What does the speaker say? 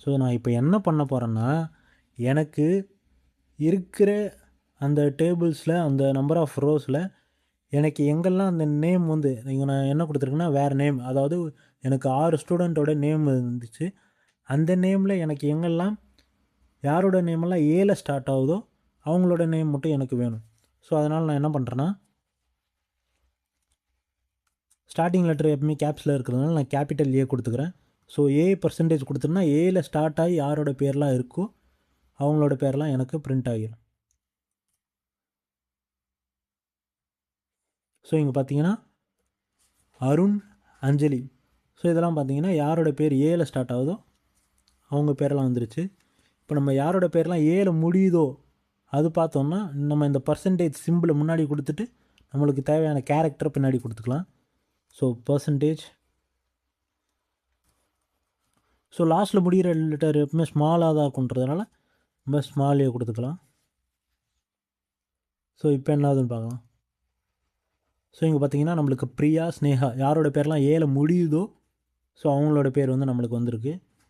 So நான் இப்போ என்ன பண்ண போகிறேன்னா, எனக்கு இருக்கிற அந்த டேபிள்ஸில் அந்த நம்பர் ஆஃப் ரோஸில் எனக்கு எங்கெல்லாம் அந்த நேம் வந்து இங்கே நான் என்ன கொடுத்துருக்கேன்னா வேறு நேம், அதாவது எனக்கு 6 ஸ்டூடெண்ட்டோட நேம் இருந்துச்சு. அந்த நேமில் எனக்கு எங்கெல்லாம் யாரோட நேமெல்லாம் ஏல ஸ்டார்ட் ஆகுதோ அவங்களோட நேம் மட்டும் எனக்கு வேணும். ஸோ அதனால் நான் என்ன பண்ணுறேன்னா, ஸ்டார்டிங் லெட்டர் எப்பவுமே கேப்ஸில் இருக்கிறதுனால நான் கேபிட்டல் ஏ கொடுத்துக்கிறேன். ஸோ ஏ பர்சன்டேஜ் கொடுத்துருன்னா ஏல ஸ்டார்ட் ஆகி யாரோட பேர்லாம் இருக்கோ அவங்களோட பேர்லாம் எனக்கு பிரிண்ட் ஆகிடும். ஸோ இங்கே பார்த்தீங்கன்னா அருண், அஞ்சலி. ஸோ இதெல்லாம் பார்த்தீங்கன்னா யாரோட பேர் ஏல ஸ்டார்ட் ஆகுதோ அவங்க பேரெல்லாம் வந்துருச்சு. இப்போ நம்ம யாரோட பேர்லாம் ஏல முடியுதோ அது பார்த்தோம்னா நம்ம இந்த பர்சன்டேஜ் சிம்பிளை முன்னாடி கொடுத்துட்டு நம்மளுக்கு தேவையான கேரக்டரை பின்னாடி கொடுத்துக்கலாம். So percentage. ஸோ லாஸ்ட்டில் முடிகிற லெட்டர் எப்பவுமே ஸ்மாலாக தான் இருக்குன்றதுனால நம்ம ஸ்மாலே கொடுத்துக்கலாம். ஸோ இப்போ என்ன ஆகுதுன்னு பார்க்கலாம். ஸோ இங்கே பார்த்தீங்கன்னா நம்மளுக்கு பிரியா, ஸ்னேகா யாரோட பேர்லாம் ஏல முடியுதோ ஸோ அவங்களோட பேர் வந்து நம்மளுக்கு வந்திருக்கு.